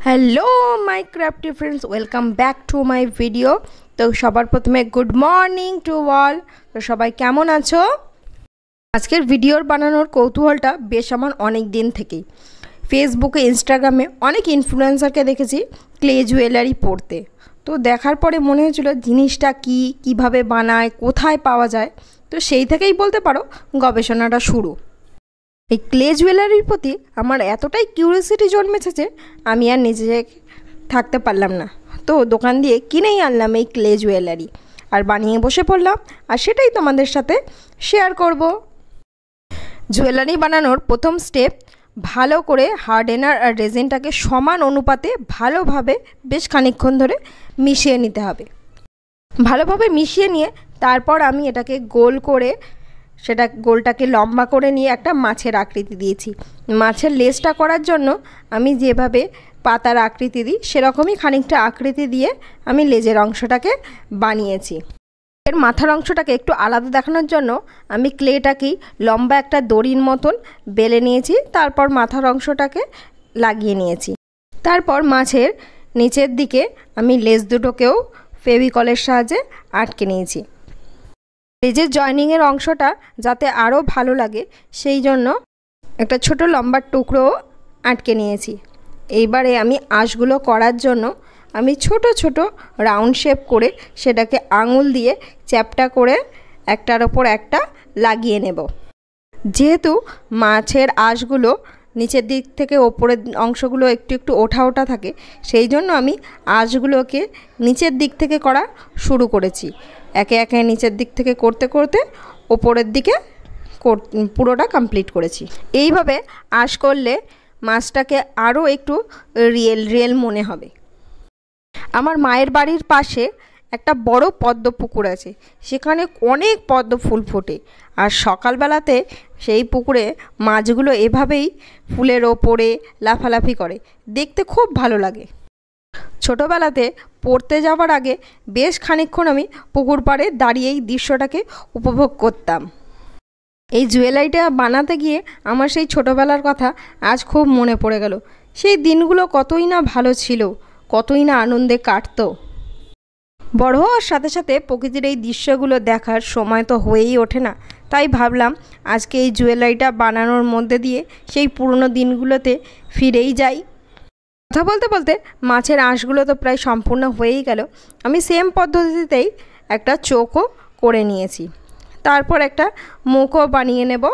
Hello my crafty friends, welcome back to my video. তো সবার প্রথমে গুড মর্নিং টু অল। তো সবাই কেমন আছো? আজকের ভিডিওর বানানোর কৌতূহলটা বেশ আমার অনেক দিন থেকেই। ফেসবুকে ইনস্টাগ্রামে অনেক ইনফ্লুয়েন্সারকে দেখেছি ক্লে জুয়েলারি পরতে। তো দেখার পরে মনে হয়েছিল জিনিসটা কিভাবে বানায়, কোথায় পাওয়া যায়। তো সেই থেকেই বলতে পারো গবেষণাটা শুরু। এই ক্লে জুয়েলারির প্রতি আমার এতটাই কিউরিওসিটি জন্মেছে যে আমি আর নিজে থাকতে পারলাম না। তো দোকান দিয়ে কিনেই আনলাম এই ক্লে জুয়েলারি, আর বানিয়ে বসে পড়লাম, আর সেটাই তোমাদের সাথে শেয়ার করব। জুয়েলারি বানানোর প্রথম স্টেপ, ভালো করে হার্ডেনার আর রেজিনটাকে সমান অনুপাতে ভালোভাবে বেশ খানিকক্ষণ ধরে মিশিয়ে নিতে হবে। ভালোভাবে মিশিয়ে নিয়ে তারপর আমি এটাকে গোলটাকে লম্বা করে নিয়ে একটা মাছের আকৃতি দিয়েছি। মাছের লেজটা করার জন্য আমি যেভাবে পাতার আকৃতি দিই সেরকমই খানিকটা আকৃতি দিয়ে আমি লেজের অংশটাকে বানিয়েছি। এর মাথার অংশটাকে একটু আলাদা দেখানোর জন্য আমি ক্লেটাকেই লম্বা একটা দড়ির মতন বেলে নিয়েছি, তারপর মাথার অংশটাকে লাগিয়ে নিয়েছি। তারপর মাছের নিচের দিকে আমি লেজ দুটোকেও ফেভিকলের সাহায্যে আটকে নিয়েছি। লেজের জয়েনিংয়ের অংশটা যাতে আরও ভালো লাগে সেই জন্য একটা ছোট লম্বা টুকরো আটকে নিয়েছি। এইবারে আমি আঁশগুলো করার জন্য আমি ছোট ছোট রাউন্ড শেপ করে সেটাকে আঙুল দিয়ে চ্যাপটা করে একটার ওপর একটা লাগিয়ে নেব। যেহেতু মাছের আঁশগুলো নিচের দিক থেকে ওপরের অংশগুলো একটু একটু ওঠা ওঠা থাকে, সেই জন্য আমি আঁশগুলোকে নিচের দিক থেকে করা শুরু করেছি। একে একে নিচের দিক থেকে করতে করতে ওপরের দিকে পুরোটা কমপ্লিট করেছি। এইভাবে আঁশ করলে মাছটাকে আরও একটু রিয়েল মনে হবে। আমার মায়ের বাড়ির পাশে একটা বড় পদ্ম পুকুর আছে, সেখানে অনেক পদ্ম ফুল ফোটে, আর সকালবেলাতে সেই পুকুরে মাছগুলো এভাবেই ফুলের ওপরে লাফালাফি করে, দেখতে খুব ভালো লাগে। ছোটোবেলাতে পড়তে যাওয়ার আগে বেশ খানিকক্ষণ আমি পুকুর পাড়ে দাঁড়িয়ে এই দৃশ্যটাকে উপভোগ করতাম। এই জুয়েলারিটা বানাতে গিয়ে আমার সেই ছোটোবেলার কথা আজ খুব মনে পড়ে গেল। সেই দিনগুলো কতই না ভালো ছিল, কতই না আনন্দে কাটতো। বড় হওয়ার সাথে সাথে প্রকৃতির এই দৃশ্যগুলো দেখার সময় তো হয়েই ওঠে না, তাই ভাবলাম আজকে এই জুয়েলারিটা বানানোর মধ্যে দিয়ে সেই পুরনো দিনগুলোতে ফিরেই যাই। কথা বলতে বলতে মাছের আঁশগুলো তো প্রায় সম্পূর্ণ হয়েই গেল। আমি সেম পদ্ধতিতেই একটা চোখও করে নিয়েছি, তারপর একটা মুখও বানিয়ে নেব।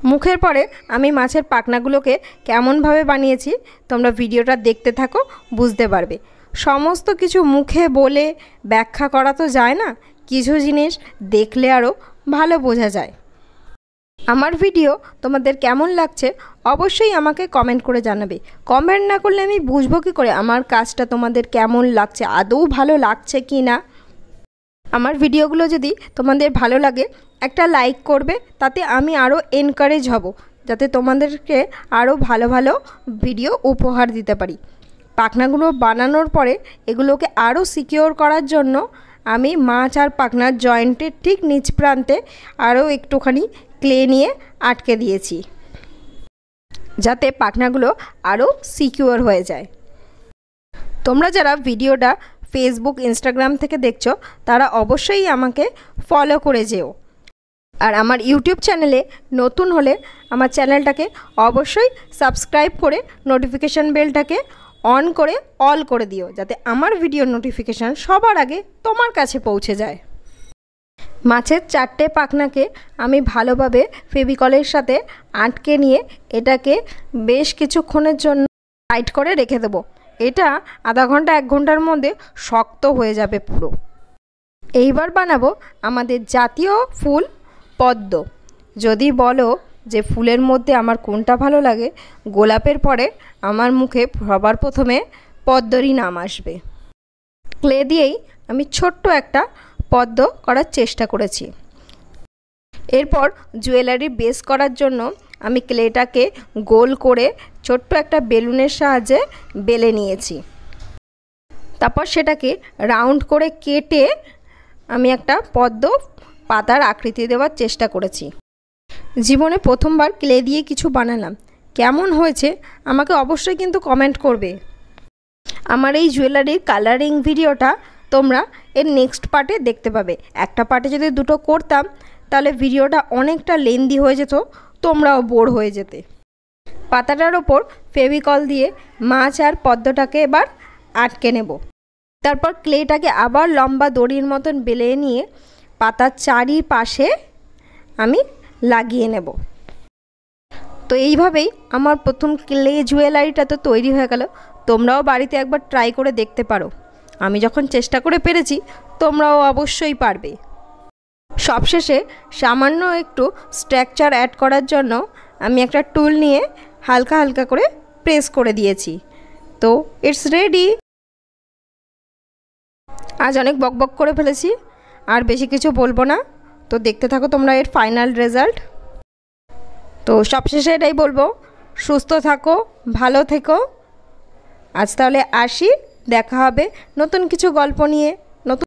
মুখের পরে আমি মাছের পাখনাগুলোকে কেমনভাবে বানিয়েছি তোমরা ভিডিওটা দেখতে থাকো, বুঝতে পারবে। সমস্ত কিছু মুখে বলে ব্যাখ্যা করা তো যায় না, কিছু জিনিস দেখলে আরও ভালো বোঝা যায়। আমার ভিডিও তোমাদের কেমন লাগছে অবশ্যই আমাকে কমেন্ট করে জানাবে। কমেন্ট না করলে আমি বুঝবো কী করে আমার কাজটা তোমাদের কেমন লাগছে, আদৌ ভালো লাগছে কি না। আমার ভিডিওগুলো যদি তোমাদের ভালো লাগে একটা লাইক করবে, তাতে আমি আরও এনকারেজ হব, যাতে তোমাদেরকে আরও ভালো ভালো ভিডিও উপহার দিতে পারি। পাখনাগুলো বানানোর পরে এগুলোকে আরও সিকিওর করার জন্য আমি মাছ আর পাখনার জয়েন্টের ঠিক নিচ প্রান্তে আরও একটুখানি ক্লে নিয়ে আটকে দিয়েছি, যাতে পাখনাগুলো আরও সিকিওর হয়ে যায়। তোমরা যারা ভিডিওটা ফেসবুক ইনস্টাগ্রাম থেকে দেখছো তারা অবশ্যই আমাকে ফলো করে যেও, আর আমার ইউটিউব চ্যানেলে নতুন হলে আমার চ্যানেলটাকে অবশ্যই সাবস্ক্রাইব করে নোটিফিকেশান বেলটাকে অন করে অল করে দিও, যাতে আমার ভিডিওর নোটিফিকেশান সবার আগে তোমার কাছে পৌঁছে যায়। মাছের 4টে পাখনাকে আমি ভালোভাবে ফেভিকলের সাথে আটকে নিয়ে এটাকে বেশ কিছুক্ষণের জন্য টাইট করে রেখে দেবো। এটা আধা ঘন্টা 1 ঘন্টার মধ্যে শক্ত হয়ে যাবে পুরো। এইবার বানাবো আমাদের জাতীয় ফুল পদ্ম। যদি বলো যে ফুলের মধ্যে আমার কোনটা ভালো লাগে, গোলাপের পরে আমার মুখে সবার প্রথমে পদ্মরই নাম আসবে। ক্লে দিয়েই আমি ছোট্ট একটা পদ্ম করার চেষ্টা করেছি। এরপর জুয়েলারি বেস করার জন্য আমি ক্লেটাকে গোল করে ছোট্ট একটা বেলুনের সাহায্যে বেলে নিয়েছি। তারপর সেটাকে রাউন্ড করে কেটে আমি একটা পদ্ম পাতার আকৃতি দেওয়ার চেষ্টা করেছি। জীবনে প্রথমবার ক্লে দিয়ে কিছু বানালাম, কেমন হয়েছে আমাকে অবশ্যই কিন্তু কমেন্ট করবে। আমার এই জুয়েলারির কালারিং ভিডিওটা তোমরা এর নেক্সট পার্টে দেখতে পাবে। একটা পার্টে যদি দুটো করতাম তাহলে ভিডিওটা অনেকটা লেন্দি হয়ে যেত, তোমরাও বোর হয়ে যেতে। পাতাটার ওপর ফেভিকল দিয়ে মাছ আর পদ্মটাকে এবার আটকে নেব। তারপর ক্লেটাকে আবার লম্বা দড়ির মতন বেলে নিয়ে পাতার চারিপাশে আমি লাগিয়ে নেব। তো এইভাবেই আমার প্রথম ক্লে জুয়েলারিটা তো তৈরি হয়ে গেল। তোমরাও বাড়িতে একবার ট্রাই করে দেখতে পারো। আমি যখন চেষ্টা করে পেরেছি, তোমরাও অবশ্যই পারবে। সবশেষে সামান্য একটু স্ট্রাকচার অ্যাড করার জন্য আমি একটা টুল নিয়ে হালকা হালকা করে প্রেস করে দিয়েছি। তো ইটস রেডি। আজ অনেক বকবক করে ফেলেছি, আর বেশি কিছু বলবো না। তো দেখতে থাকো তোমরা এর ফাইনাল রেজাল্ট। তো সবশেষে এটাই বলবো, সুস্থ থাকো, ভালো থেকো। আজ তাহলে আসি, দেখা হবে নতুন কিছু গল্প নিয়ে।